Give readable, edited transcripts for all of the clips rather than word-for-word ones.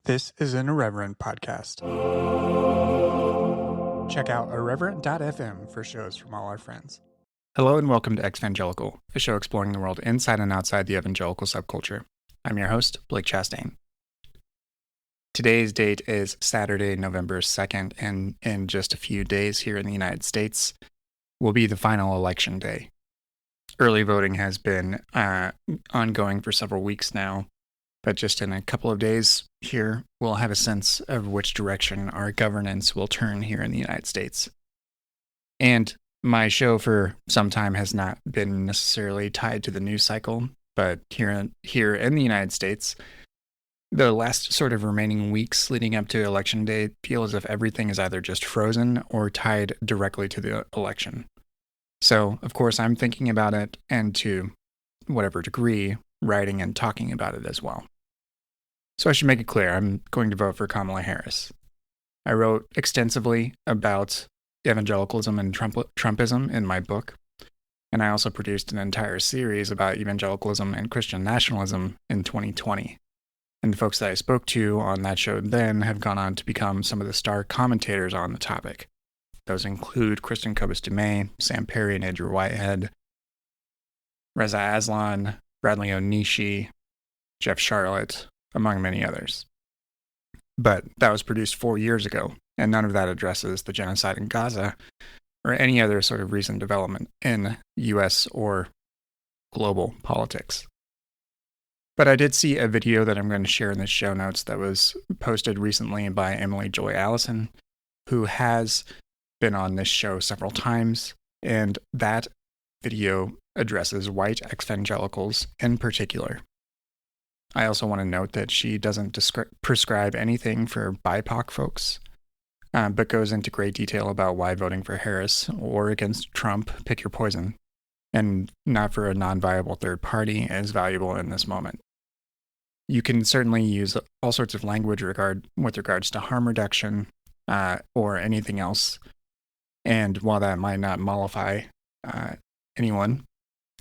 This is an Irreverent podcast. Check out irreverent.fm for shows from all our friends. Hello and welcome to Exvangelical, a show exploring the world inside and outside the evangelical subculture. I'm your host, Blake Chastain. Today's date is Saturday, November 2nd, and in just a few days here in the United States will be the final election day. Early voting has been ongoing for several weeks now, but just in a couple of days here, we'll have a sense of which direction our governance will turn here in the United States. And my show for some time has not been necessarily tied to the news cycle, but here in the United States, the last sort of remaining weeks leading up to Election Day feel as if everything is either just frozen or tied directly to the election. So, of course, I'm thinking about it, and to whatever degree, writing and talking about it as well. So I should make it clear, I'm going to vote for Kamala Harris. I wrote extensively about evangelicalism and Trumpism in my book, and I also produced an entire series about evangelicalism and Christian nationalism in 2020. And the folks that I spoke to on that show then have gone on to become some of the star commentators on the topic. Those include Kristen Kobus-Dumais, Sam Perry and Andrew Whitehead, Reza Aslan, Bradley Onishi, Jeff Sharlet, among many others. But that was produced 4 years ago, and none of that addresses the genocide in Gaza or any other sort of recent development in U.S. or global politics. But I did see a video that I'm going to share in the show notes that was posted recently by Emily Joy Allison, who has been on this show several times, and that video addresses white evangelicals in particular. I also want to note that she doesn't prescribe anything for BIPOC folks, but goes into great detail about why voting for Harris or against Trump, pick your poison, and not for a non-viable third party is valuable in this moment. You can certainly use all sorts of language with regards to harm reduction or anything else, and while that might not mollify anyone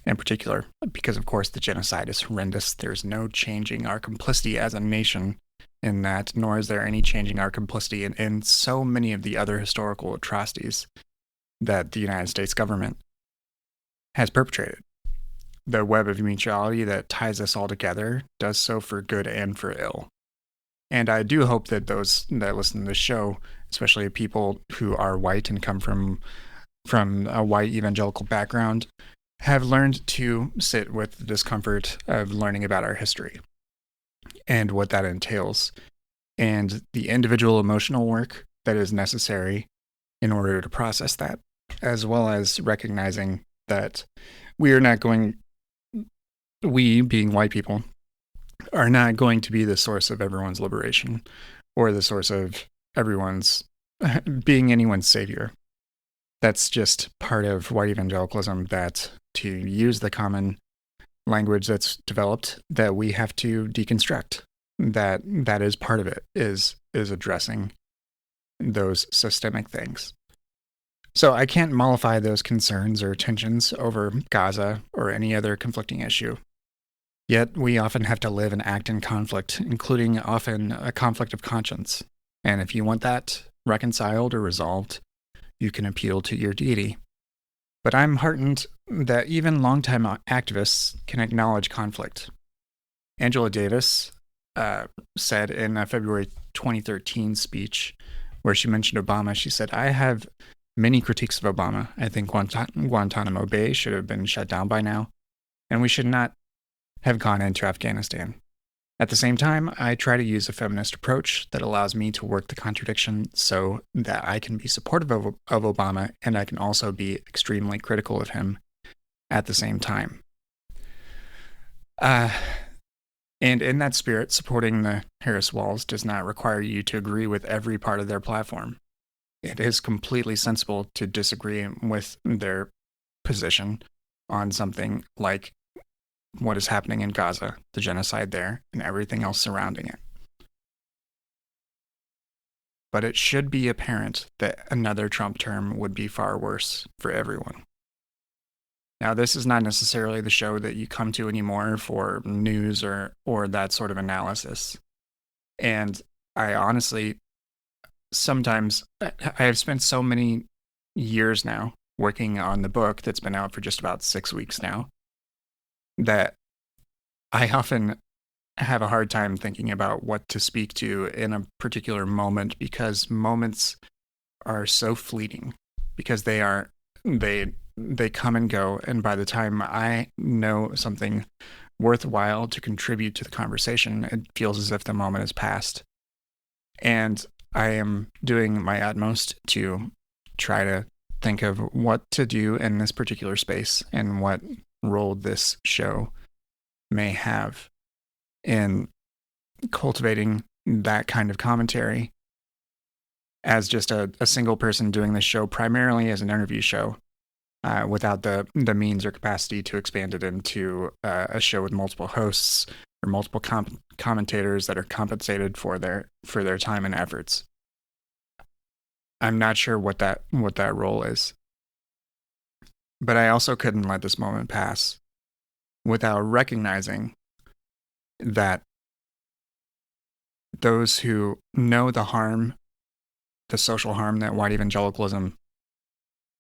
in particular, because of course the genocide is horrendous, there's no changing our complicity as a nation in that, nor is there any changing our complicity in so many of the other historical atrocities that the United States government has perpetrated. The web of mutuality that ties us all together does so for good and for ill. And I do hope that those that listen to this show, especially people who are white and come from a white evangelical background, have learned to sit with the discomfort of learning about our history and what that entails, and the individual emotional work that is necessary in order to process that, as well as recognizing that we, being white people, are not going to be the source of everyone's liberation or the source of everyone's being anyone's savior. That's just part of white evangelicalism, that to use the common language that's developed, that we have to deconstruct. That is part of it, is addressing those systemic things. So I can't mollify those concerns or tensions over Gaza or any other conflicting issue. Yet we often have to live and act in conflict, including often a conflict of conscience. And if you want that reconciled or resolved, you can appeal to your deity. But I'm heartened that even longtime activists can acknowledge conflict. Angela Davis said in a February 2013 speech where she mentioned Obama, she said, "I have many critiques of Obama. I think Guantanamo Bay should have been shut down by now, and we should not have gone into Afghanistan. At the same time, I try to use a feminist approach that allows me to work the contradiction so that I can be supportive of Obama, and I can also be extremely critical of him at the same time." And in that spirit, supporting the Harris Walls does not require you to agree with every part of their platform. It is completely sensible to disagree with their position on something like what is happening in Gaza, the genocide there, and everything else surrounding it. But it should be apparent that another Trump term would be far worse for everyone. Now, this is not necessarily the show that you come to anymore for news or that sort of analysis. And I honestly sometimes I have spent so many years now working on the book that's been out for just about 6 weeks now that I often have a hard time thinking about what to speak to in a particular moment because moments are so fleeting because they come and go, and by the time I know something worthwhile to contribute to the conversation, it feels as if the moment has passed. And I am doing my utmost to try to think of what to do in this particular space and what role this show may have in cultivating that kind of commentary as just a single person doing this show primarily as an interview show without the means or capacity to expand it into a show with multiple hosts or multiple commentators that are compensated for their time and efforts. I'm not sure what that role is. But I also couldn't let this moment pass without recognizing that those who know the harm, the social harm that white evangelicalism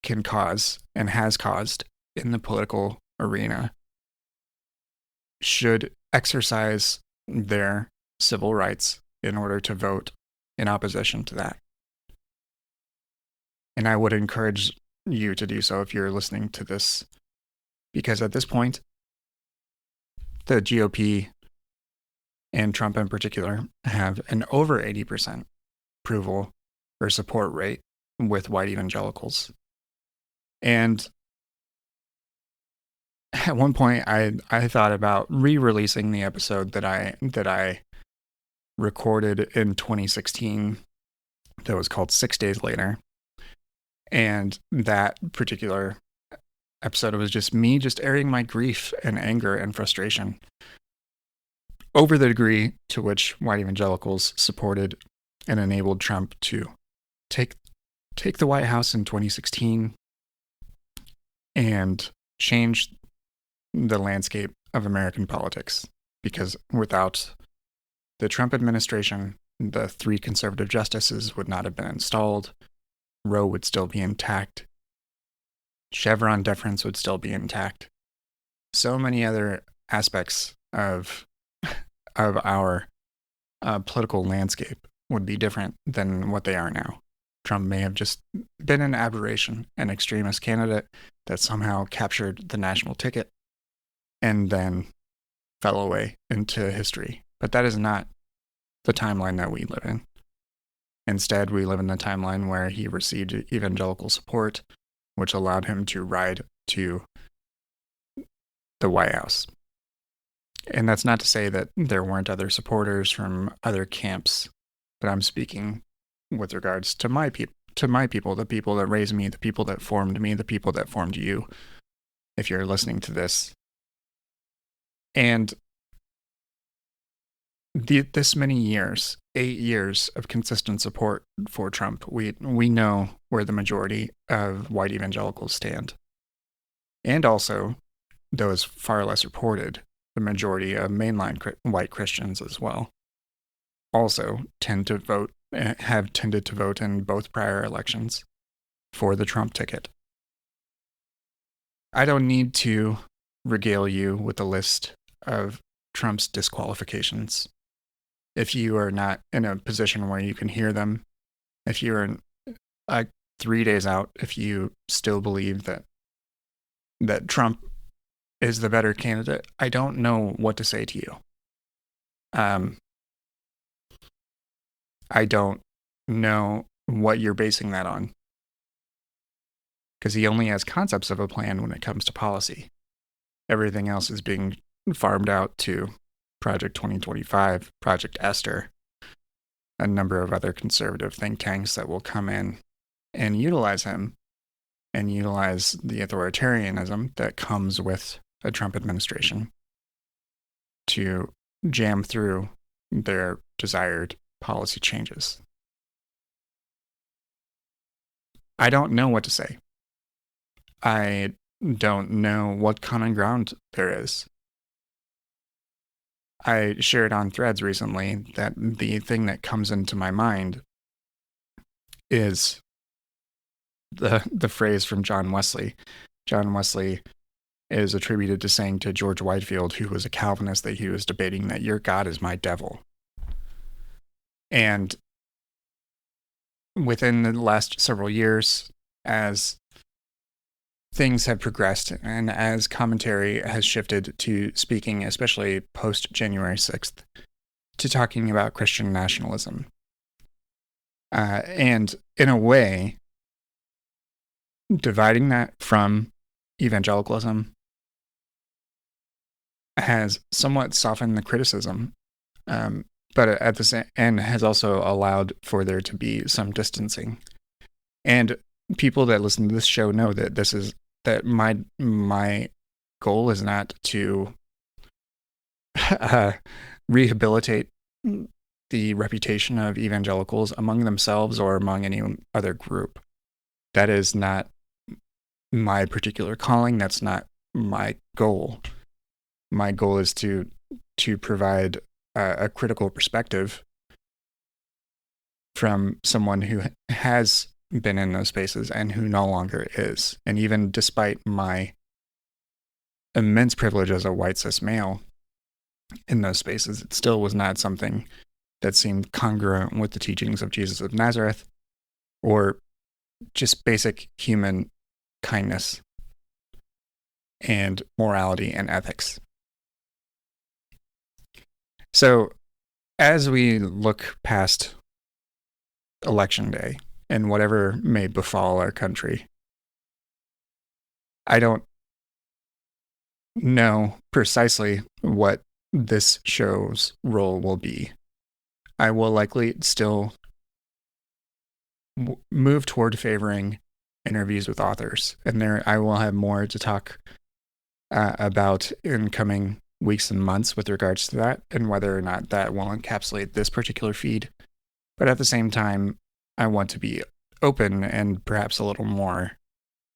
can cause and has caused in the political arena should exercise their civil rights in order to vote in opposition to that. And I would encourage you to do so if you're listening to this, because at this point, the GOP and Trump in particular have an over 80% approval or support rate with white evangelicals. And at one point, I thought about re-releasing the episode that I recorded in 2016 that was called 6 Days Later. And that particular episode was just me just airing my grief and anger and frustration over the degree to which white evangelicals supported and enabled Trump to take the White House in 2016 and change the landscape of American politics. Because without the Trump administration, the 3 conservative justices would not have been installed. Roe would still be intact. Chevron deference would still be intact. So many other aspects of our political landscape would be different than what they are now. Trump may have just been an aberration, an extremist candidate that somehow captured the national ticket and then fell away into history. But that is not the timeline that we live in. Instead, we live in the timeline where he received evangelical support, which allowed him to ride to the White House. And that's not to say that there weren't other supporters from other camps, but I'm speaking with regards to my people, the people that raised me, the people that formed me, the people that formed you, if you're listening to this. And this many years, 8 years of consistent support for Trump, we know where the majority of white evangelicals stand. And also, though it's far less reported, the majority of mainline white Christians as well also have tended to vote in both prior elections for the Trump ticket. I don't need to regale you with a list of Trump's disqualifications. If you are not in a position where you can hear them, if you're 3 days out, if you still believe that Trump is the better candidate, I don't know what to say to you. I don't know what you're basing that on, because he only has concepts of a plan when it comes to policy. Everything else is being farmed out to Project 2025, Project Esther, a number of other conservative think tanks that will come in and utilize him and utilize the authoritarianism that comes with a Trump administration to jam through their desired policy changes. I don't know what to say. I don't know what common ground there is. I shared on Threads recently that the thing that comes into my mind is the phrase from John Wesley. John Wesley is attributed to saying to George Whitefield, who was a Calvinist that he was debating, that your God is my devil. And within the last several years, as things have progressed and as commentary has shifted to speaking, especially post January 6th, to talking about Christian nationalism. And in a way, dividing that from evangelicalism has somewhat softened the criticism, but at the same end has also allowed for there to be some distancing. And people that listen to this show know that that my goal is not to rehabilitate the reputation of evangelicals among themselves or among any other group. That is not my particular calling. That's not my goal. My goal is to provide a critical perspective from someone who has been in those spaces and who no longer is. And even despite my immense privilege as a white cis male in those spaces, it still was not something that seemed congruent with the teachings of Jesus of Nazareth or just basic human kindness and morality and ethics. So as we look past Election Day and whatever may befall our country, I don't know precisely what this show's role will be. I will likely still move toward favoring interviews with authors, and there I will have more to talk about in coming weeks and months with regards to that, and whether or not that will encapsulate this particular feed. But at the same time, I want to be open and perhaps a little more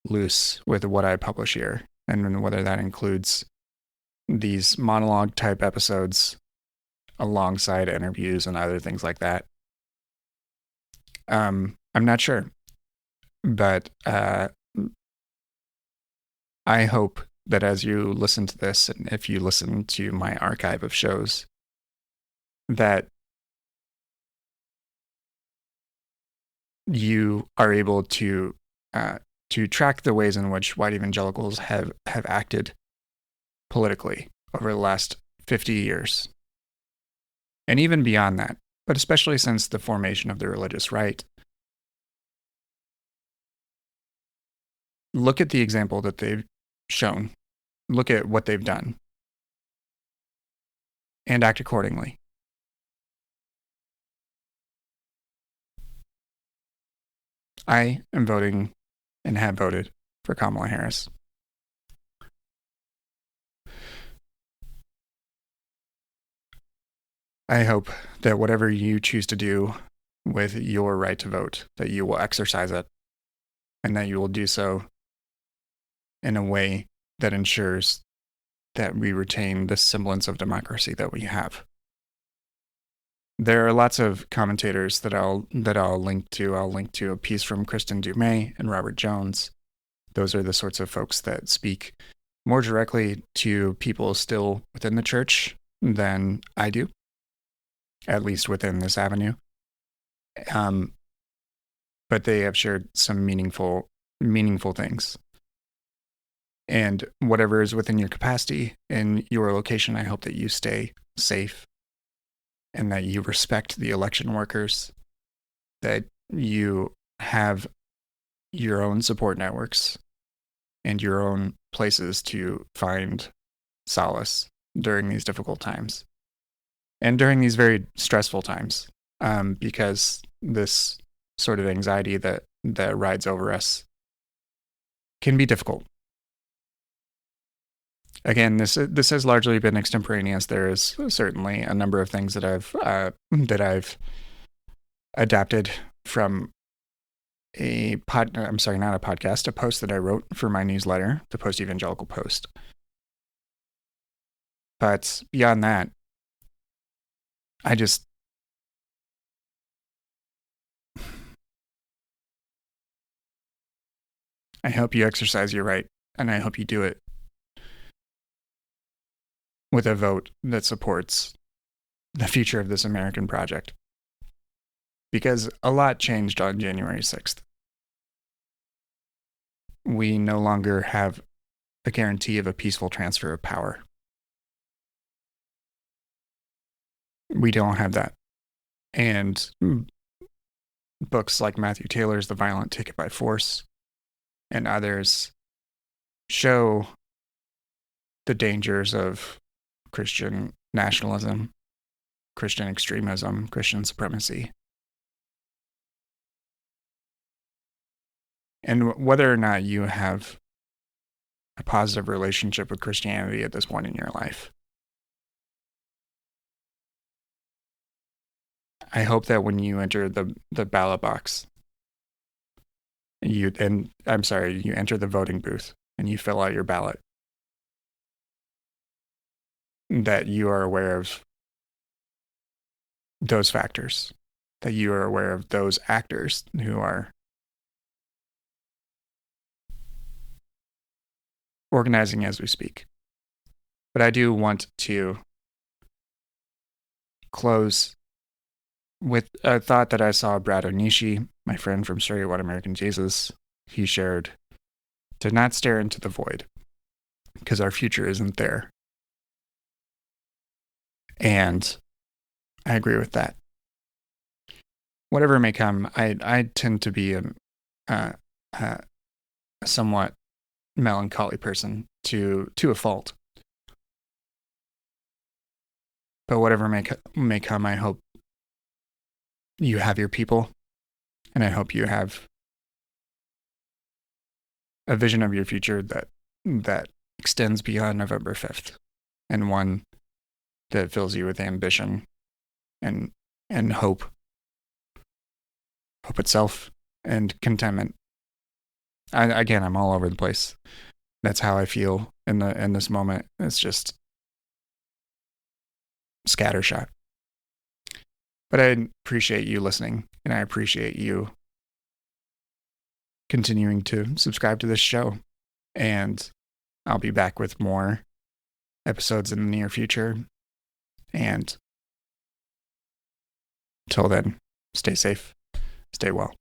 loose with what I publish here, and whether that includes these monologue type episodes alongside interviews and other things like that. I'm not sure, but I hope that as you listen to this, and if you listen to my archive of shows, that you are able to track the ways in which white evangelicals have acted politically over the last 50 years. And even beyond that, but especially since the formation of the religious right. Look at the example that they've shown. Look at what they've done. And act accordingly. I am voting and have voted for Kamala Harris. I hope that whatever you choose to do with your right to vote, that you will exercise it, and that you will do so in a way that ensures that we retain the semblance of democracy that we have. There are lots of commentators that I'll link to. I'll link to a piece from Kristen Dumais and Robert Jones. Those are the sorts of folks that speak more directly to people still within the church than I do, at least within this avenue. But they have shared some meaningful things. And whatever is within your capacity in your location, I hope that you stay safe and that you respect the election workers, that you have your own support networks and your own places to find solace during these difficult times and during these very stressful times, because this sort of anxiety that rides over us can be difficult. Again, this has largely been extemporaneous. There is certainly a number of things that I've adapted from a post that I wrote for my newsletter, the Post Evangelical Post. But beyond that, I hope you exercise your right, and I hope you do it with a vote that supports the future of this American project. Because a lot changed on January 6th. We no longer have a guarantee of a peaceful transfer of power. We don't have that. And books like Matthew Taylor's The Violent Take It by Force and others show the dangers of Christian nationalism, Christian extremism, Christian supremacy. And whether or not you have a positive relationship with Christianity at this point in your life, I hope that when you enter the ballot box, you enter the voting booth and you fill out your ballot, that you are aware of those factors, that you are aware of those actors who are organizing as we speak. But I do want to close with a thought that I saw Brad Onishi, my friend from Straight White American Jesus, he shared, to not stare into the void, because our future isn't there. And I agree with that. Whatever may come, I tend to be a somewhat melancholy person to a fault. But whatever may come, I hope you have your people, and I hope you have a vision of your future that extends beyond November 5th, and one that fills you with ambition and hope itself, and contentment. I'm all over the place. That's how I feel in this moment. It's just scattershot. But I appreciate you listening, and I appreciate you continuing to subscribe to this show. And I'll be back with more episodes in the near future. And until then, stay safe, stay well.